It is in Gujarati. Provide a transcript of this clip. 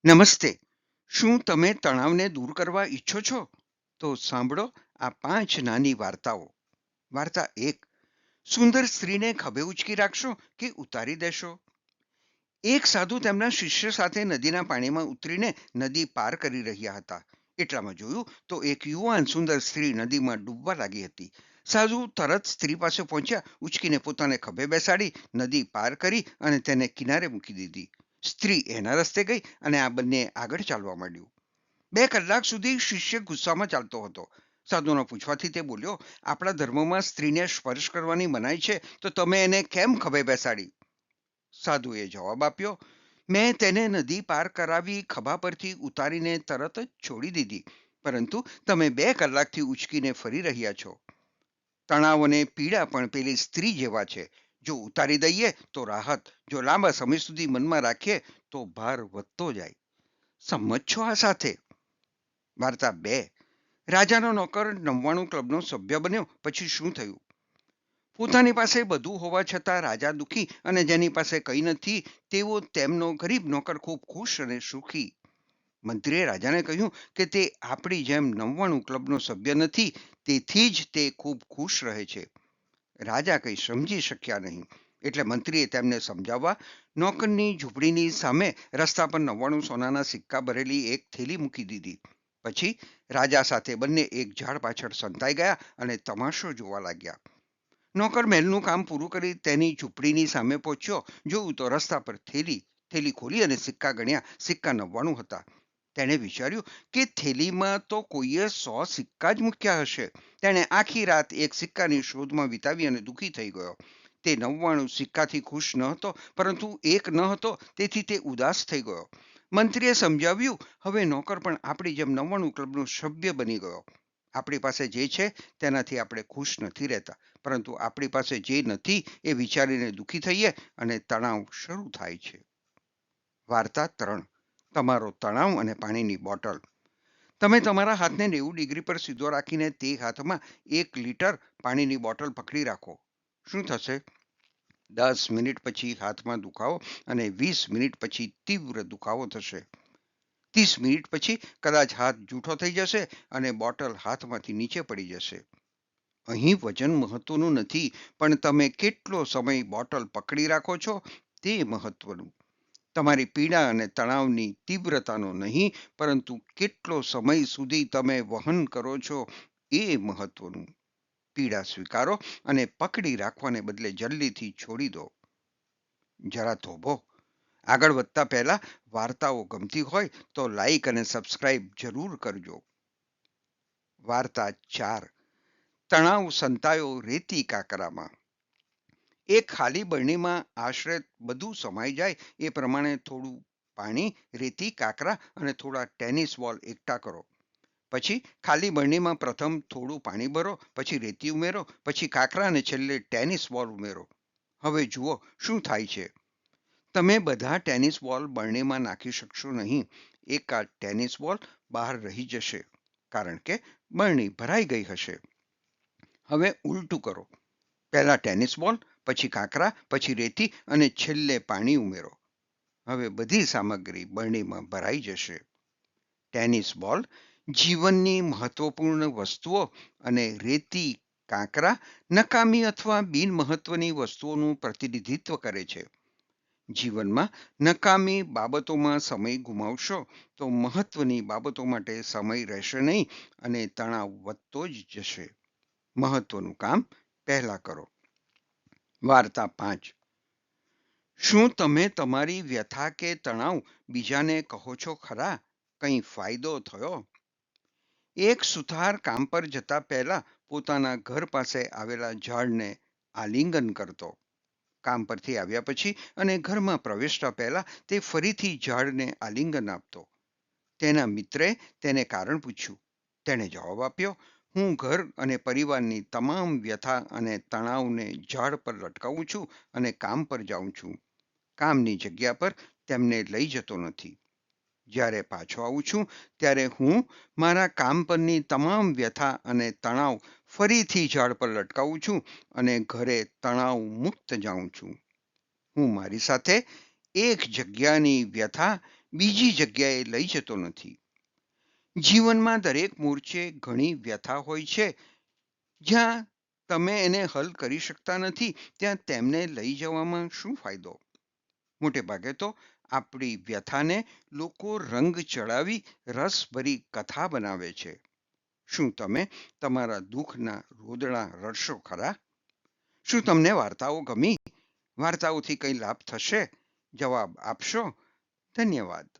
નમસ્તે. શું તમે તણાવને દૂર કરવા ઈચ્છો છો? તો સાંભળો આ 5 નાની વાર્તાઓ. વાર્તા 1. સુંદર સ્ત્રીને ખભે ઉચકી રાખશો કે ઉતારી દેશો? એક સાધુ તેમના શિષ્ય સાથે નદીના પાણીમાં ઉતરીને નદી પાર કરી રહ્યા હતા. એટલામાં જોયું તો એક યુવાન સુંદર સ્ત્રી નદીમાં ડૂબવા લાગી હતી. સાધુ તરત સ્ત્રી પાસે પહોંચ્યા, ઉચકીને પોતાને ખભે બેસાડી નદી પાર કરી અને તેને કિનારે મૂકી દીધી. સ્ત્રી એના રસ્તે ગઈ અને આ બંને આગળ ચાલવા માંડ્યું. 2 કલાક સુધી શિષ્ય ગુસ્સામાં ચાલતો હતો. સાધુના પૂછવાથી તે બોલ્યો, આપણા ધર્મમાં સ્ત્રીને સ્પર્શ કરવાની મનાઈ છે, તો તમે એને કેમ ખભે બેસાડી? સાધુએ જવાબ આપ્યો, મેં તેને નદી પાર કરાવી ખભા પરથી ઉતારીને તરત જ છોડી દીધી, પરંતુ તમે 2 કલાકથી ઉચકીને ફરી રહ્યા છો. તણાવ અને પીડા પણ પેલી સ્ત્રી જેવા છે. જો ઉતારી દઈએ તો રાહત, જો લાંબા સમય સુધી મનમાં રાખીએ તો ભાર વધતો જાય. સંમત છો આ સાથે? વાર્તા 2. રાજાનો નોકર 99 ક્લબનો સભ્ય બન્યો, પછી શું થયું? પોતાની પાસે બધું હોવા છતાં રાજા દુખી અને જેની પાસે કંઈ નથી તેવો તેમનો ગરીબ નોકર ખૂબ ખુશ અને સુખી. મંત્રીએ રાજાને કહ્યું કે તે આપણી જેમ 99 ક્લબનો સભ્ય નથી, તેથી જ તે ખૂબ ખુશ રહે છે. રાજા કંઈ સમજી શક્યા નહીં. એટલે મંત્રીએ તેમને સમજાવવા નોકરની ઝૂંપડીની સામે રસ્તા પર 99 સોનાના સિક્કા ભરેલી એક થેલી મૂકી દીધી. પછી રાજા સાથે બંને એક ઝાડ પાછળ સંતાઈ ગયા અને તમાશો જોવા લાગ્યા. નોકર મહેલનું કામ પૂરું કરી તેની ઝૂંપડીની સામે પહોંચ્યો. જોયું તો રસ્તા પર થેલી. થેલી ખોલી અને સિક્કા ગણ્યા. સિક્કા 99 હતા. તેણે વિચાર્યું કે થેલીમાં તો કોઈએ 100 સિક્કા જ મૂક્યા હશે. તેણે આખી રાત એક સિક્કાની શોધમાં વિતાવી અને દુઃખી થઈ ગયો. તે 99 સિક્કાથી ખુશ ન હતો, પરંતુ એક ન હતો, તેથી તે ઉદાસ થઈ ગયો. મંત્રીએ સમજાવ્યું, હવે નોકર પણ આપણી જેમ 99 ક્લબનો સભ્ય બની ગયો. આપણી પાસે જે છે તેનાથી આપણે ખુશ નથી રહેતા, પરંતુ આપણી પાસે જે નથી એ વિચારીને દુઃખી થઈએ અને તણાવ શરૂ થાય છે. વાર્તા 3. તમારો તણાવ અને પાણીની બોટલ. તમે તમારા હાથને 90 ડિગ્રી પર સીધો રાખીને તે હાથમાં 1 લીટર પાણીની બોટલ પકડી રાખો. શું થશે? 10 મિનિટ પછી હાથમાં દુખાવો અને 20 મિનિટ પછી તીવ્ર દુખાવો થશે. 30 મિનિટ પછી કદાચ હાથ જૂઠો થઈ જશે અને બોટલ હાથમાંથી નીચે પડી જશે. અહીં વજન મહત્વનું નથી, પણ તમે કેટલો સમય બોટલ પકડી રાખો છો તે મહત્વનું. તમારી પીડા અને તણાવની તીવ્રતાનો નહીં, પરંતુ કેટલો સમય સુધી તમે વહન કરો છો એ મહત્વનું. પીડા સ્વીકારો અને પકડી રાખવાને બદલે જલ્દીથી છોડી દો. જરા થોભો. આગળ વધતા પહેલા વાર્તાઓ ગમતી હોય તો લાઈક અને સબસ્ક્રાઇબ જરૂર કરજો. વાર્તા 4. તણાવ સંતાયો રેતી કાકરામાં. એક ખાલી બરણીમાં આશરે બધું સમાઈ જાય એ પ્રમાણે થોડું પાણી, રેતી, કાકરા અને થોડા ટેનિસ બોલ એકઠા કરો. પછી ખાલી બરણીમાં પ્રથમ થોડું પાણી ભરો, પછી રેતી ઉમેરો, પછી કાકરા અને છેલ્લે ટેનિસ બોલ ઉમેરો. હવે જુઓ શું થાય છે. તમે બધા ટેનિસ બોલ બરણીમાં નાખી શકશો નહીં. એકાદ ટેનિસ બોલ બહાર રહી જશે, કારણ કે બરણી ભરાઈ ગઈ હશે. હવે ઉલટું કરો. પહેલા ટેનિસ બોલ, પછી કાકરા, પછી રેતી અને છેલ્લે પાણી ઉમેરો. હવે બધી સામગ્રી બરણીમાં ભરાઈ જશે. ટેનિસ બોલ જીવનની મહત્વપૂર્ણ વસ્તુઓ અને રેતી, કાંકરા નકામી અથવા બિનમહત્વની વસ્તુઓનું પ્રતિનિધિત્વ કરે છે. જીવનમાં નકામી બાબતોમાં સમય ગુમાવશો તો મહત્વની બાબતો માટે સમય રહેશે નહીં અને તણાવ વધતો જ જશે. મહત્વનું કામ પહેલા કરો. વાર્તા 5. શું તમે તમારી વ્યથા કે તણાવ બીજાને કહો છો ખરા? કંઈ ફાયદો થયો? એક સુથાર કામ પર જતા પહેલા પોતાના ઘર પાસે આવેલા ઝાડને આલિંગન કરતો. કામ પરથી આવ્યા પછી અને ઘરમાં પ્રવેશતા પહેલા તે ફરીથી ઝાડને આલિંગન આપતો. તેના મિત્રે તેને કારણ પૂછ્યું. તેણે જવાબ આપ્યો, હું ઘર અને પરિવારની તમામ વ્યથા અને તણાવને ઝાડ પર લટકાવું છું અને કામ પર જાઉં છું. કામની જગ્યા પર તેમને લઈ જતો નથી. જ્યારે પાછો આવું છું ત્યારે હું મારા કામ પરની તમામ વ્યથા અને તણાવ ફરીથી ઝાડ પર લટકાવું છું અને ઘરે તણાવ મુક્ત જાઉં છું. હું મારી સાથે એક જગ્યાની વ્યથા બીજી જગ્યાએ લઈ જતો નથી. જીવનમાં દરેક મોરચે ઘણી વ્યથા હોય છે. જ્યાં તમે એને હલ કરી શકતા નથી ત્યાં તેમને લઈ જવામાં શું ફાયદો? મોટે ભાગે તો આપણી વ્યથાને લોકો રંગ ચડાવી રસભરી કથા બનાવે છે. શું તમે તમારા દુઃખના રોદણા રડશો ખરા? શું તમને વાર્તાઓ ગમી? વાર્તાઓથી કંઈ લાભ થશે? જવાબ આપશો? ધન્યવાદ.